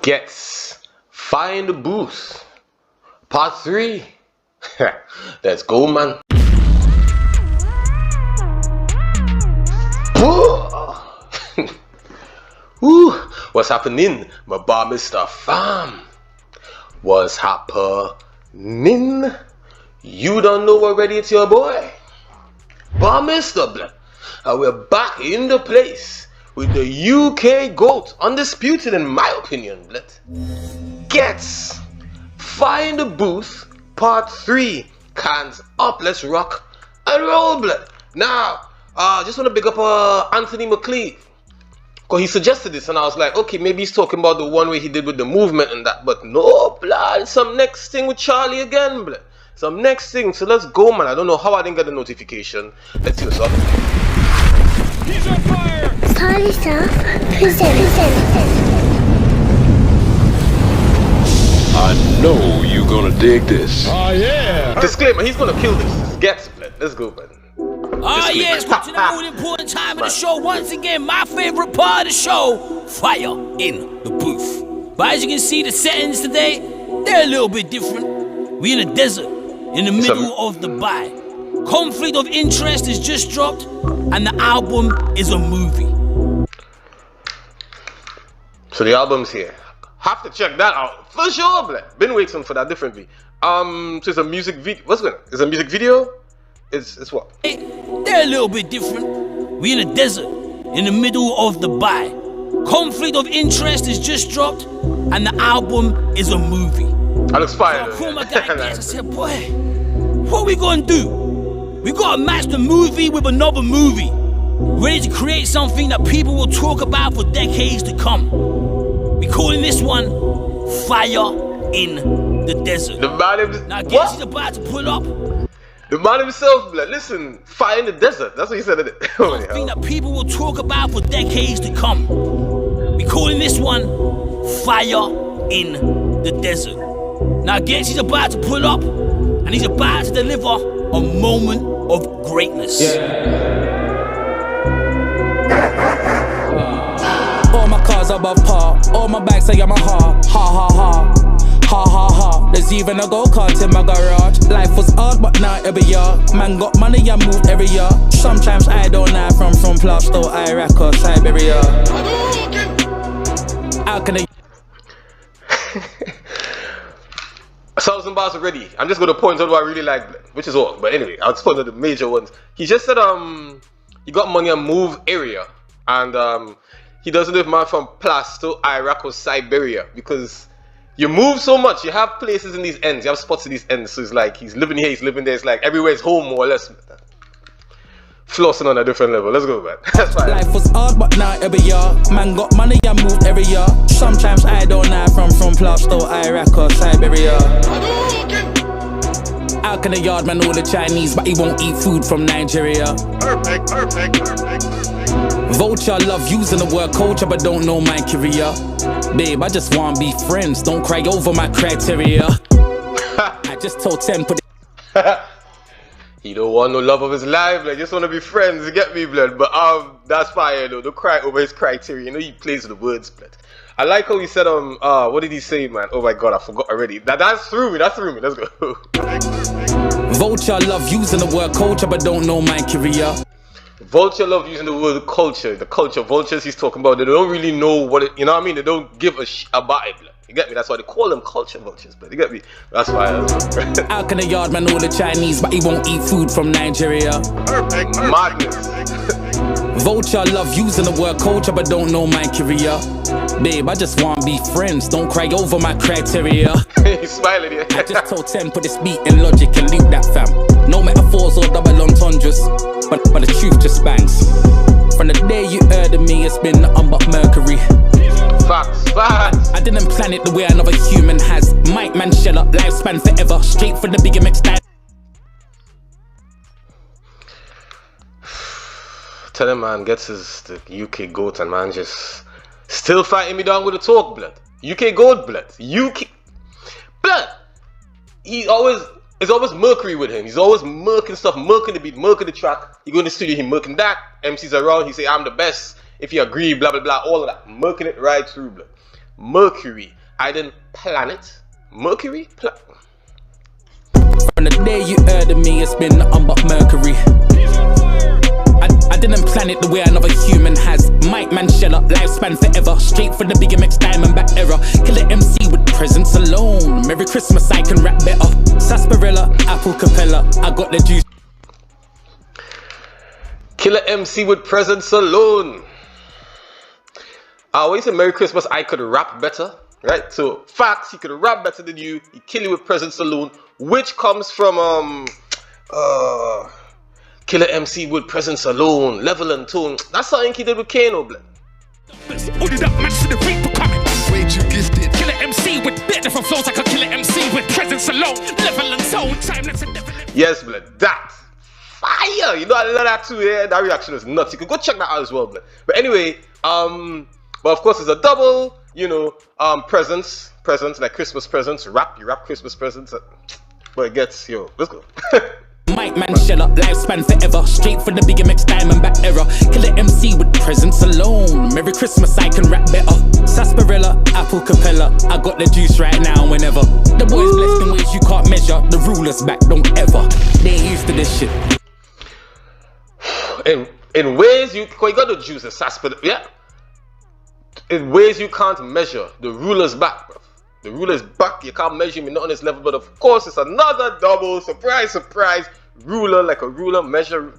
Ghetts, find the booth. Part 3. Let's go, man. Woo. What's happening, my bar Miztah fam? What's happening? You don't know already, it's your boy bar Miztah, blood. And we're back in the place with the UK GOAT, undisputed in my opinion, blood. Ghetts, find the booth, part 3. Cans up, let's rock and roll, blood. Now, just want to big up Anthony McLeave, because he suggested this and I was like, okay, maybe he's talking about the one way he did with the movement and that, but no, blood, some next thing with Charlie again, blood. Some next thing, so let's go, man. I don't know how I didn't get the notification. Let's see what's up. He's on fire! Party Stuff presents. I know you're gonna dig this. Oh yeah! Disclaimer, he's gonna kill this. It's Ghetts, blood. Let's go, man. Oh yes, watching the most important time of the show. Once again, my favorite part of the show, fire in the booth. But as you can see, the settings today, they're a little bit different. We're in a desert, in the middle of Dubai. Conflict of Interest is just dropped, and the album is a movie. So the album's here. Have to check that out for sure, blood. Been waiting for that differently. So it's a music video. What's going on? It's a music video. It's what? They're a little bit different. We're in a desert, in the middle of Dubai. Conflict of Interest is just dropped, and the album is a movie. I look fire. So I called my guy Ghetts, I said, boy, what we gonna do? We gotta match the movie with another movie. Ready to create something that people will talk about for decades to come. We calling this one Fire in the Desert. The man now Ghetts is about to pull up. The man himself, blood. Listen, fire in the desert. That's what he said. Something that people will talk about for decades to come. We calling this one Fire in the Desert. Now Ghetts is about to pull up, and he's about to deliver a moment of greatness. All my cars above par, all my bags are Yamaha. Ha ha ha, ha ha ha. There's even a go-kart in my garage. Life was hard, but now every year. Man got money and moved every year. Sometimes I don't know from Plasto, Iraq or Siberia. How can I? 1,000 bars already. I'm just gonna point out what I really like, which is all. But anyway, I'll just point out the major ones. He just said he got money and move area, and he doesn't live man from Plasto, Iraq or Siberia, because you move so much. You have places in these ends. You have spots in these ends. So it's like he's living here, he's living there. It's like everywhere's home more or less. Flossing on a different level. Let's go, man. That's fine. Life was hard, but now every year. Man got money and moved every year. Sometimes I don't know from Plasto, Iraq or Siberia. How can a yard man know the Chinese, but he won't eat food from Nigeria? Perfect. Vulture love using the word culture, but don't know my career. Babe, I just wanna be friends. Don't cry over my criteria. I just told 10 put it. He don't want no love of his life, like just want to be friends, you get me, blood. But that's fire though. Don't cry over his criteria. You know he plays with the words, blood. I like how he said what did he say, man? Oh my god, I forgot already. That threw me. Let's go. Vulture love using the word culture, but don't know my career. Vulture love using the word culture. The culture vultures he's talking about, they don't really know what it, you know what I mean? They don't give a about it, blood. You get me? That's why they call them culture vultures, but you get me? That's why. How can a yard man know the Chinese, but he won't eat food from Nigeria? Perfect. Madness. Vulture love using the word culture, but don't know my career. Babe, I just wanna be friends. Don't cry over my criteria. He's smiling here. I just told 10 put this beat in logic and loop that fam. No metaphors or double entendres, but the truth just bangs. From the day you heard of me, it's been nothing but Mercury. Facts. I didn't plan it the way another human has. Mike Manchella, lifespan forever, straight from the bigger mix style. Tell him, man, Ghetts is the UK GOAT, and man just still fighting me down with the talk, blood. UK GOAT, blood. Blood. It's always Mercury with him. He's always murking stuff, murking the beat, murking the track. You go in the studio, he murking that. MC's around, he say, I'm the best. If you agree, blah, blah, blah, all of that. Murking it right through, blood. Mercury. I didn't plan it. Mercury? From the day you heard of me, it's been nothing but Mercury. I didn't plan it the way another human has. Mike Manchella, lifespan forever. Straight for the big MX Diamondback era. Killer MC with presence alone. Merry Christmas, I can rap better. Sarsaparilla, apple capella. I got the juice. Killer MC with presence alone. When you say Merry Christmas, I could rap better. Right? So, facts, he could rap better than you. He kill you with presence alone. Which comes from, Killer MC with presence alone, level and tone. That's something he did with Kano, blood. Ordered up match to the reap for coming. Way too gifted. Killer MC with bit different flows like a killer MC with presence alone, level and tone. Timeless and definite. Yes, blood. That fire. You know I love that too. Yeah, that reaction is nuts. You could go check that out as well, blood. But anyway, but of course it's a double. You know, presents like Christmas presents. You rap Christmas presents. But it gets let's go. Mike Manchella, lifespan forever. Straight for the big MX Diamondback era. Killer MC with presence alone. Merry Christmas, I can rap better. Sarsaparilla, apple capella. I got the juice right now and whenever. The boys blessed in ways you can't measure. The rulers back don't ever. They ain't used to this shit. In ways you got the juice, the sarsaparilla, yeah. In ways you can't measure. The rulers back, bro. The ruler's back. You can't measure me not on this level, but of course it's another double. Surprise, surprise. Ruler like a ruler measure.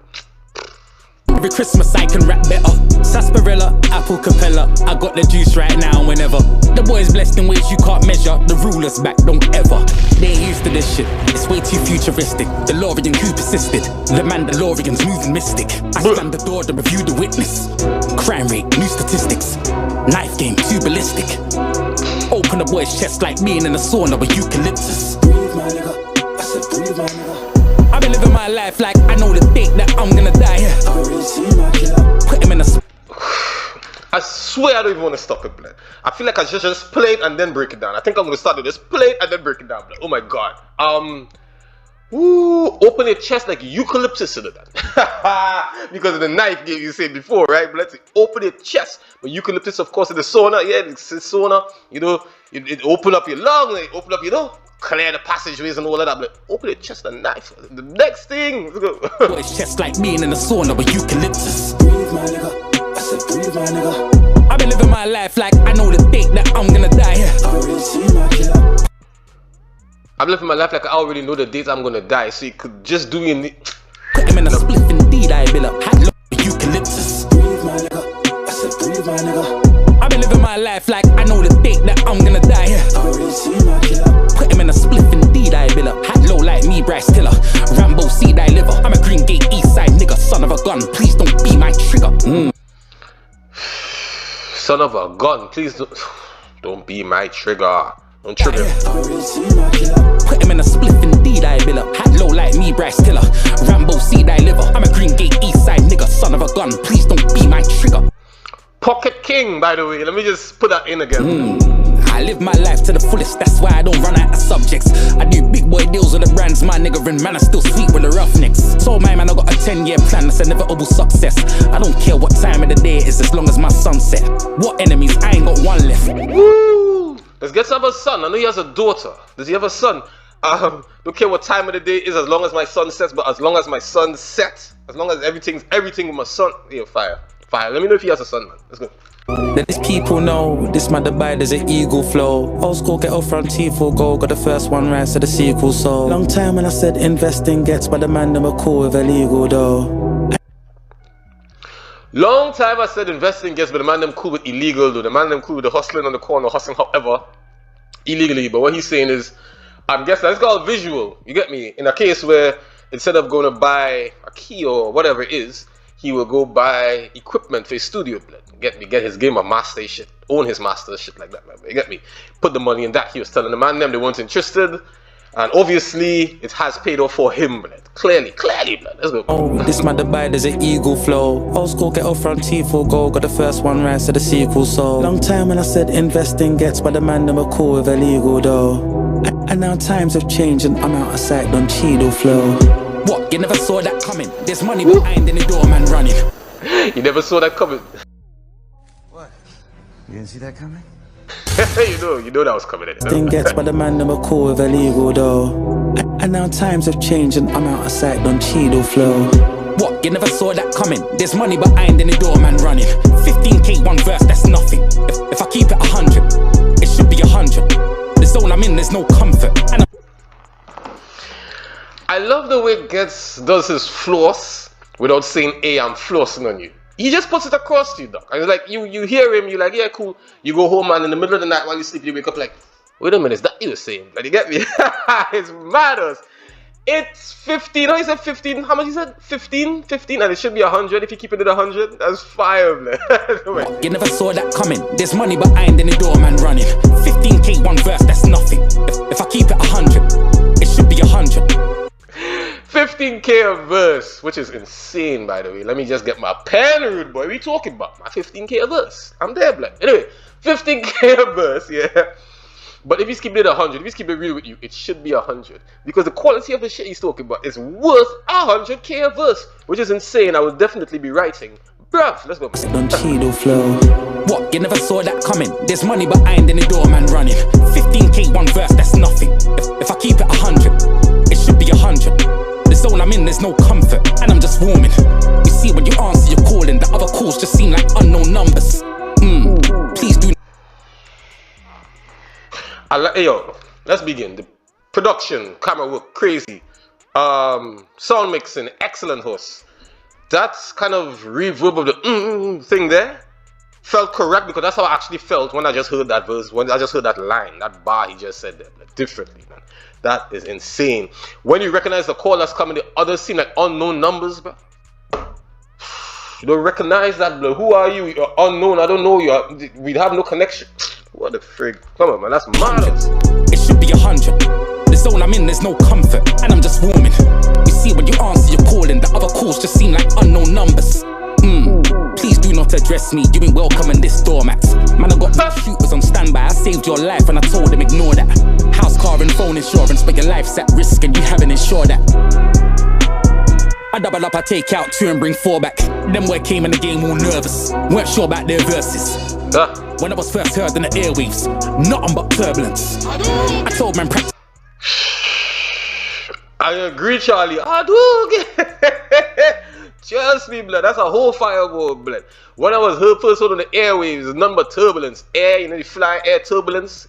Every Christmas I can rap better. Sarsaparilla, apple capella. I got the juice right now and whenever. The boys blessed in ways you can't measure. The rulers back don't ever. They ain't used to this shit. It's way too futuristic. DeLorean who persisted. The Mandalorian's moving mystic. I stand the door to review the witness. Crime rate, new statistics. Knife game, too ballistic. Open a boy's chest like being in a sauna with eucalyptus. Breathe my nigga, I said breathe my nigga. I've been living my life like I know the date that I'm gonna die. I already see my killer. Put him in a... I swear I don't even want to stop it, blood. I feel like I should just play it and then break it down. I think I'm gonna start with this. Play it and then break it down, blood. Oh my god. Open your chest like eucalyptus into that. Because of the knife game you said before, right? But let's see, open your chest. But eucalyptus, of course, in the sauna, yeah, it's sauna, you know, it open up your lung, like, open up, you know, clear the passageways and all of that. But open your chest and knife. The next thing, let's go. Boy's chest like being in the sauna with eucalyptus. Breathe my nigga, I said breathe my nigga. I've been living my life like I know the date that I'm gonna die. I already see my killer. I'm living my life like I already know the date I'm gonna die, so you could just do me. Put him in a spliff indeed, I build up. Hat low eucalyptus. Breathe my nigga, I said breathe my nigga. I've been living my life like I know the date that I'm gonna die. I already see my killer. Put him in a spliff indeed, I build up. Hat low like me, Bryce Tiller. Rambo seed, I liver. I'm a Green Gate East Side nigga, son of a gun. Please don't be my trigger. Son of a gun, please don't be my trigger. Don't trigger. Put him in a spliff indeed, I build up. Hat low like me, Bryce Tiller. Rambo seed, I liver. I'm a Green Gate East Side nigga, son of a gun. Please don't be my trigger. Pocket King, by the way. Let me just put that in again. I live my life to the fullest, that's why I don't run out of subjects. I do big boy deals with the brands, my nigga, and man, I still sweet with the roughnecks. So my man, I got a 10-year plan, that's inevitable success. I don't care what time of the day it is, as long as my sunset. What enemies? I ain't got one left. Woo! Let's get to have a son. I know he has a daughter. Does he have a son? Don't care what time of the day it is, as long as my sun sets, but as long as my sun sets, as long as everything with my son, yeah, fire. Let me know if he has a son, man. Let's go. Let these people know this man Dubai, there's an eagle flow. Old school get off front T4 go. Got the first one right, so the sequel so. Long time when I said investing gets, but the man them are cool with illegal though. Long time I said investing gets, but the man them cool with illegal though. The man them cool with the hustling on the corner, hustling however, illegally. But what he's saying is, I'm guessing that's called visual. You get me? In a case where instead of going to buy a key or whatever it is, he will go buy equipment for his studio. Get me? Get his game of master shit. Own his master shit like that, man. You get me? Put the money in that. He was telling the man them they weren't interested. And obviously, it has paid off for him, blood. Clearly, blood. Let's go. Oh, this man Dubai, there's an eagle flow. Old school get off front T4 go. Got the first one right, so the sequel so. Long time when I said investing gets, but the man them are cool with illegal though. And now times have changed and I'm out of sight on Cheeto flow. What? You never saw that coming? There's money behind in the door, man running. You never saw that coming. What? You didn't see that coming? you know that was coming in. Thing gets by the man them a cool with illegal though. And now times have changed and I'm out of sight on Cheeto flow. What, you never saw that coming? There's money behind any door man running. 15k one verse, that's nothing. If I keep it 100, it should be 100. The zone I'm in, there's no comfort. And I love the way Ghetts does his floss without saying, hey, I'm flossing on you. He just puts it across to you, dog. And it's like, you hear him, you're like, yeah, cool. You go home, and in the middle of the night while you sleep, you wake up like, wait a minute, is that you were saying? Like, you get me? It's mad. It's 15. How you said 15? How much you said? 15? 15? And it should be 100 if you keep it at 100. That's fire, man. you never saw that coming. There's money behind any door man running. 15k one verse, that's nothing. If I keep it 100, it should be 100. 15k a verse, which is insane, by the way. Let me just get my pen, rude boy. What are you talking about? My 15k a verse. I'm there, blood. Anyway, 15k a verse, yeah. But if he's keeping it 100, if he's keeping it real with you, it should be 100. Because the quality of the shit he's talking about is worth 100k a verse, which is insane. I will definitely be writing. Bruv, let's go. On Cheeto flow. What, you never saw that coming? There's money behind any door man running. 15k one verse, that's nothing. If I keep it 100, it should be 100. The zone I'm in, there's no comfort, and I'm just warming. You see, when you answer your calling, the other calls just seem like unknown numbers. Please do. Hey, yo, let's begin. The production, camera work, crazy. Sound mixing, excellent host. That's kind of reverb of the thing there felt correct, because that's how I actually felt when I just heard that verse, when I just heard that line, that bar he just said there, like, differently, man. That is insane. When you recognize the call that's coming, the others seem like unknown numbers, bro. You don't recognize that, bro. Who are you? You're unknown. I don't know you. We have no connection. What the frig? Come on, man. That's mad. It should be 100. The zone I'm in, there's no comfort, and I'm just warming. You see, when you answer your calling, the other calls just seem like unknown numbers. Please do not address me. You ain't welcome in this doormat. Man, I got shooters on standby. I saved your life and I told them ignore that. House, car and phone insurance, but your life's at risk and you haven't insured that. I double up, I take out 2 and bring 4 back. Them boy came in the game all nervous, weren't sure about their verses. When I was first heard in the airwaves, nothing but turbulence. I told man practice. I agree, Charlie. I do. Trust me, blood. That's a whole fireball, blood. When I was first heard on the airwaves, nothing but turbulence. Air, you know, the flying air turbulence.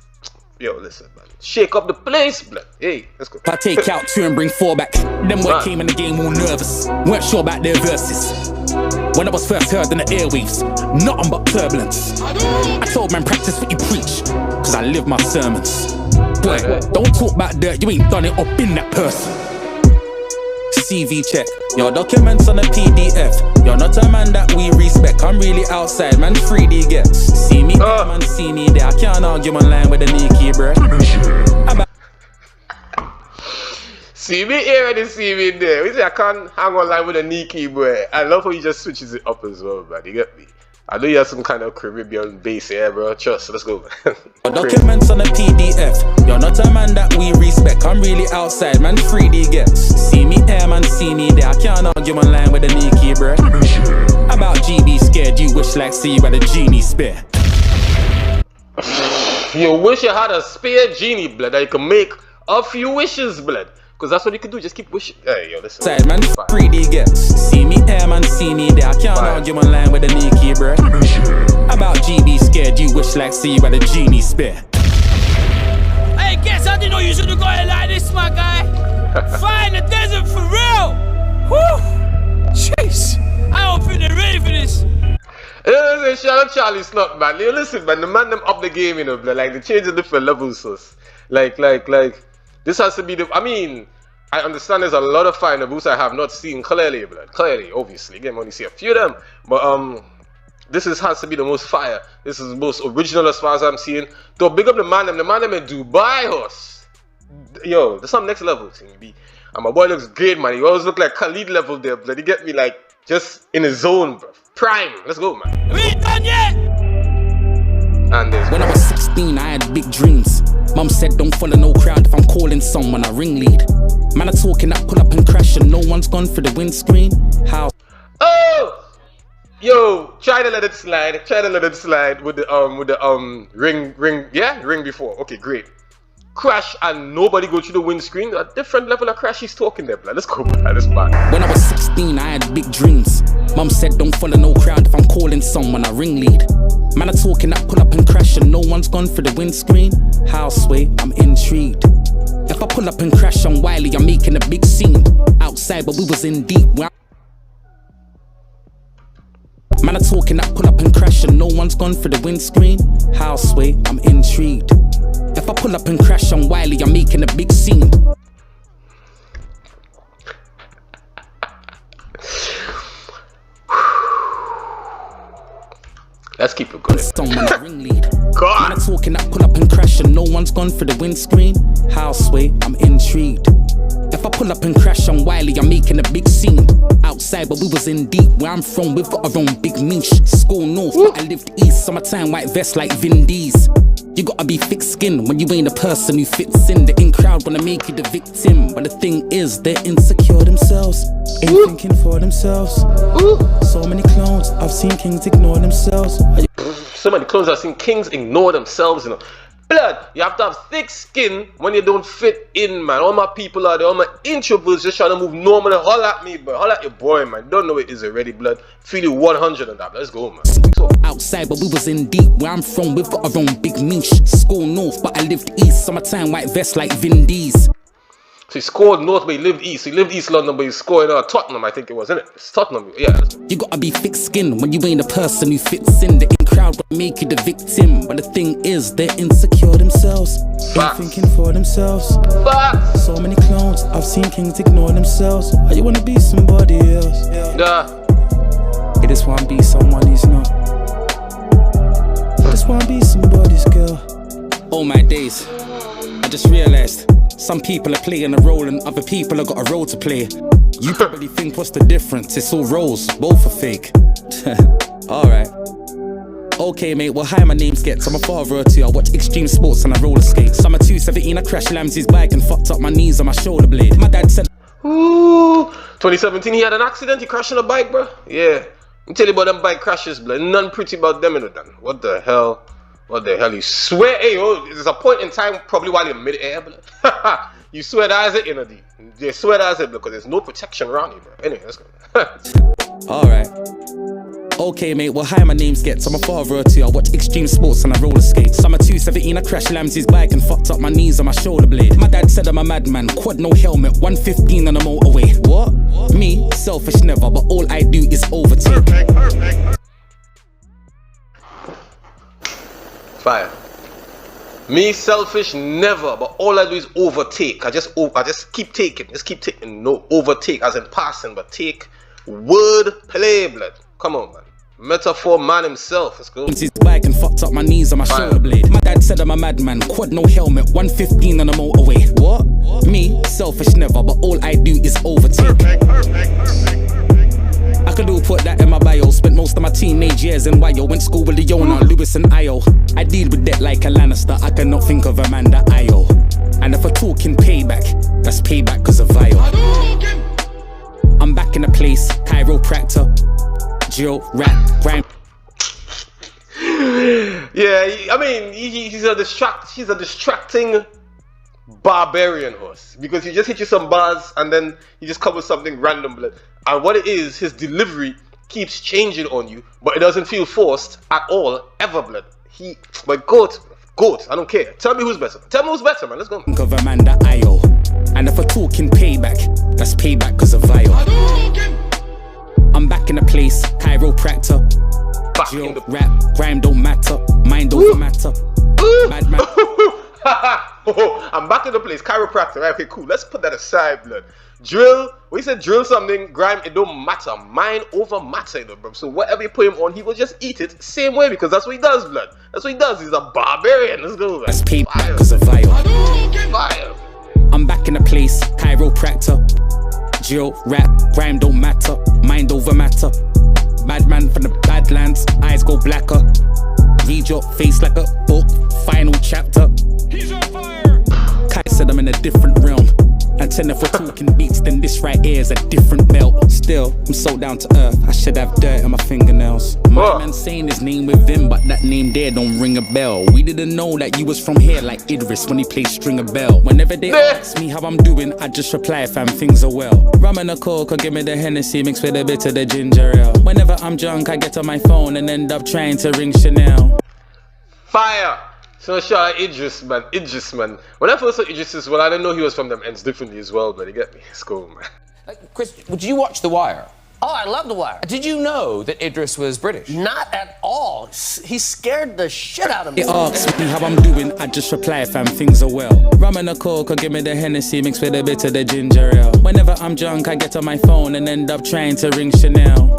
Yo, listen, man. Shake up the place, blood. Hey, let's go. I take out 2 and bring 4 back. Them boy came in the game all nervous, weren't sure about their verses. When I was first heard in the airwaves, nothing but turbulence. I told man practice what you preach, cause I live my sermons. Boy, don't talk about dirt, you ain't done it or been that person. CV check, your documents on a PDF. You're not a man that we respect. I'm really outside, man, 3D Ghetts. See me there, man, see me there. I can't argue online with a Nikki, bro. See me here and see me there. We say I can't hang online with a Nikki, bro. I love how he just switches it up as well, man. You get me? I know you have some kind of Caribbean base here, bro. Trust, let's go. Documents on a PDF. You're not a man that we respect. I'm really outside, man, 3D Ghetts. See me here, man, see me there. I can't argue online with a Nikki, bro. About GB scared, you wish like see you had a genie spare. You wish you had a spare genie, blood, that you can make a few wishes, blood. Because that's what you can do, just keep wishing. Hey, yo, listen. Side, man, 3D Ghetts. See me here, man, see me there. I can't argue online with a Nikki, bro. About GB scared, you wish like see you had a genie spare. Hey, Ghetts, I didn't know you should have got it like this, my guy. Fire in the desert for real. Whew. Jeez. I don't think they're ready for this. Listen, shout out Charlie Snot, man. You listen, man, the man them up the game, you know, blood. Like, they change the different levels, so. Like, this has to be the, I mean, I understand there's a lot of fire in the booths I have not seen clearly, blood. Clearly, obviously. Again, only see a few of them. But, this has to be the most fire. This is the most original as far as I'm seeing. So big up the man them in Dubai house. Yo, there's some next level thing, B. And my boy looks great, man. He always look like Khalid level there, blood. He get me like just in his zone, bro. Prime. Let's go, man. We ain't done yet. And when I was 16, I had big dreams. Mum said don't follow no crowd if I'm calling someone, I ringlead. Man are talking that pull up and crash and no one's gone for the windscreen. How? Oh! Yo, try to let it slide. Try to let it slide with the ring before. Okay, great. Crash and nobody go through the windscreen. A different level of crash he's talking there, blood. Let's go, blood. Let's back. When I was 16, I had big dreams. Mum said don't follow no crowd if I'm calling someone, I ring lead. Man are talking that pull up and crash and no one's gone for the windscreen. Houseway, I'm intrigued. If I pull up and crash on Wiley, I'm making a big scene. Outside, but we was in deep. Man are talking that pull up and crash and no one's gone for the windscreen. Houseway, I'm intrigued. If I pull up and crash on Wiley, I'm making a big scene. Let's keep it going. Someone a ringlead. God. Man are talking that pull up and crash and no one's gone for the windscreen. Houseway, I'm intrigued. If I pull up and crash on Wiley, I'm making a big scene. Outside, but we was in deep. Where I'm from, we've got our own big niche. School north, but I lived east. Summertime, white vest like Vin D's. You gotta be thick skinned when you ain't a person who fits in. The in crowd wanna make you the victim, but the thing is, they're insecure themselves. Ain't thinking for themselves. So many clones, I've seen kings ignore themselves. So many clones I've seen kings ignore themselves, you know. Blood, you have to have thick skin when you don't fit in, man. All my people are there, all my introverts just trying to move normal. Holla at me, but holla at your boy, man. Don't know it is already, blood. Feel you 100 on that. Let's go, man. Outside, but we was in deep. Where I'm from, we've got our own big niche. School north, but I lived east. Summertime, white vest like Vin D's. So he scored north, but he lived east. He lived East London, but he scored Tottenham, I think it was, isn't it? It's Tottenham, yeah. You gotta be thick skinned when you ain't a person who fits in. The in crowd will make you the victim, but the thing is, they're insecure themselves. Ain't thinking for themselves. So many clones, I've seen kings ignore themselves. Why you wanna be somebody else? You just wanna be someone who's not. You just wanna be somebody's girl. Oh my days, I just realized some people are playing a role and other people have got a role to play. You probably think what's the difference? It's all roles, both are fake. Alright. Okay mate, well hi, my name's Ghetts. I'm a father or two, I watch extreme sports and I roller skate. Summer 217, I crashed Lamsey's bike and fucked up my knees on my shoulder blade. My dad said, ooh, 2017 he had an accident, he crashed on a bike, bro. Yeah, I'm telling you about them bike crashes, blood. None pretty about them, you know, Dan. What the hell? What the hell? You swear, hey, oh, there's a point in time, probably while you're mid-air, blood. You swear that as it, you know, you swear that as it, because there's no protection around you, bro. Anyway, let's go. Alright. Okay mate, well hi, my name's Ghetts. I'm a father or two, I watch extreme sports and I roller skate. Summer 217, I crashed Lamsey's bike and fucked up my knees on my shoulder blade. My dad said I'm a madman, quad no helmet, 115 on the motorway. What? Me? Selfish never, but all I do is overtake. Perfect. Fire. Me selfish never, but all I do is overtake. I just keep taking, no overtake as in passing, but take. Word play, blood. Come on, man. Metaphor man himself. Let's go. His bike and fucked up my knees on my shoulder blade. My dad said I'm a madman, quad no helmet, 115 on the motorway. What? Me selfish never, but all I do is overtake. Perfect. I could all put that in my bio. Spent most of my teenage years in Wyo. Went school with Leona, Lewis and Io. I deal with debt like a Lannister. I cannot think of a man that Io. And if we're talking payback, that's payback cause of Vio. I'm back in the place, chiropractor, Jill, rap, grime. Yeah, I mean, she's a distracting barbarian horse, because he just hit you some bars and then he just covers something random, blood. And what it is, his delivery keeps changing on you, but it doesn't feel forced at all, ever, blood. But goat, I don't care. Tell me who's better. Tell me who's better, man. Let's go. Think of Amanda Io. And if we're talking payback, that's payback cause of Vio. I'm back in the place, chiropractor. Jill, rap, grime don't matter, mind over matter. Bad man. I'm back in the place, chiropractor. Right, okay, cool. Let's put that aside, blood. Drill, we said drill something, grime, it don't matter. Mind over matter, you know, bro. So whatever you put him on, he will just eat it same way, because that's what he does, blood. That's what he does. He's a barbarian. Let's go, man. That's payback cause of Vio. Fire. I'm back in the place, chiropractor. Jill, rap, grime don't matter, mind over matter. Bad man from the badlands, eyes go blacker. Read your face like a book, final chapter. He's on fire. Kai said I'm in a different realm. And 10 if we're talking beats, then this right here here's a different belt. Still, I'm so down to earth, I should have dirt on my fingernails. My man saying his name with him, but that name there don't ring a bell. We didn't know that you was from here like Idris when he played Stringer Bell. Whenever they ask me how I'm doing, I just reply, fam, things are well. Rum and a coke, or give me the Hennessy mixed with a bit of the ginger ale. Whenever I'm drunk, I get on my phone and end up trying to ring Chanel. Fire! So shout out Idris, man. Idris, man. When I first saw Idris as well, I didn't know he was from them ends differently as well, but you get me? It's cool, man. Chris, would you watch The Wire? Oh, I love The Wire. Did you know that Idris was British? Not at all. He scared the shit out of me. He asks me how I'm doing, I just reply, fam, things are well. Rum and a coke, or give me the Hennessy mixed with a bit of the ginger ale. Whenever I'm drunk, I get on my phone and end up trying to ring Chanel.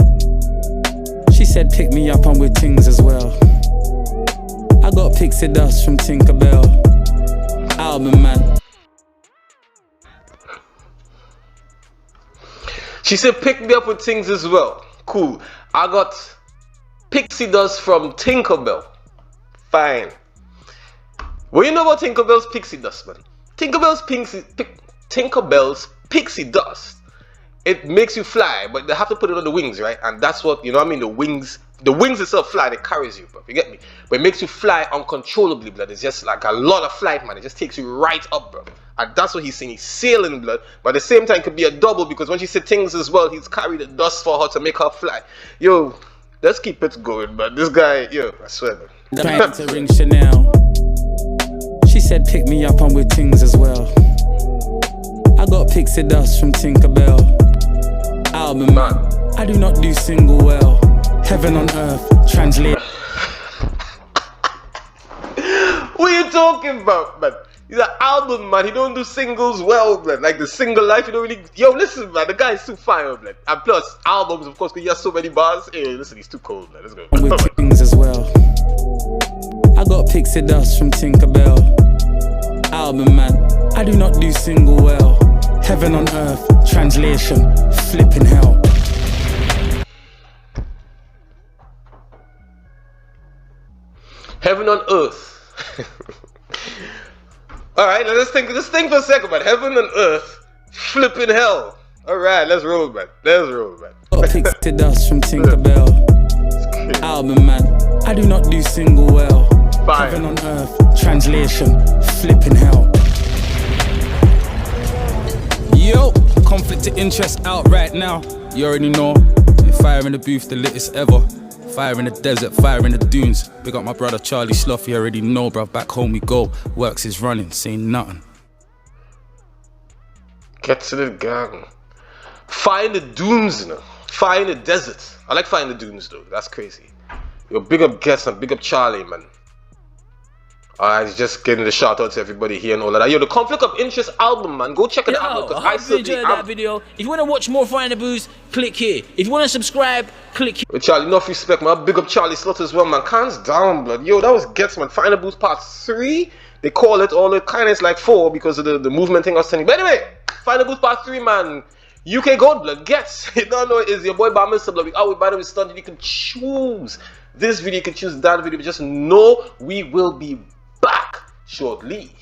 She said pick me up, I'm with things as well. I got pixie dust from Tinkerbell. Album, man. She said pick me up with things as well. Cool. I got pixie dust from Tinkerbell. Fine. What you know about Tinkerbell's pixie dust, man? Tinkerbell's pixie dust. It makes you fly, but they have to put it on the wings, right? And that's what, you know what I mean? The wings itself fly, it carries you, bro. You get me? But it makes you fly uncontrollably, blood. It's just like a lot of flight, man. It just takes you right up, bro. And that's what he's saying. He's sailing, blood. But at the same time, it could be a double because when she said things as well, he's carried the dust for her to make her fly. Yo, let's keep it going, man. This guy, yo, I swear, man. Trying to ring Chanel. She said pick me up, I'm with things as well. I got pixie dust from Tinkerbell. Album, man. I do not do single well. Heaven on earth, translate. What are you talking about, man? He's an album, man. He don't do singles well, man. Like the single life, you don't really. Yo, listen, man. The guy is too fire, man. And plus, albums, of course, because he has so many bars. Hey, listen, he's too cold, man. Let's go. I'm with things as well. I got pixie dust from Tinkerbell. Album, man. I do not do single well. Heaven on earth, translation, flipping hell. Heaven on earth. Alright, let's think for a second, man. Heaven on earth, flipping hell. Alright, let's roll, man. Let's roll, man. Got pixie dust from Tinkerbell. Album, man. I do not do single well. Fine. Heaven on earth, translation, flipping hell. Yo, conflict of interest out right now. You already know. Fire in the booth, the latest ever. Fire in the desert, fire in the dunes. Big up my brother Charlie Slough, you already know, bruv. Back home we go. Works is running, saying nothing. Get to the gang. Fire in the dunes, you know. Fire in the desert. I like fire in the dunes, though. That's crazy. Yo, big up Ghetts and big up Charlie, man. Alright, just getting the shout out to everybody here and all of that. Yo, the Conflict of Interest album, man. Go check it out. I hope you enjoyed that video. If you want to watch more Fire in the Booth, click here. If you want to subscribe, click here. With Charlie, enough respect, man. Big up Charlie Slaughter as well, man. Hands down, blood. Yo, that was Ghetts, man. Fire in the Booth part 3. They call it all the kind of like 4 because of the movement thing I was telling you. But anyway, Fire in the Booth part 3, man. UK Gold, blood. Ghetts. You don't know it is your boy by Miztah, blood. We out with by the way stunted. You can choose this video, you can choose that video. But just know we will be back shortly.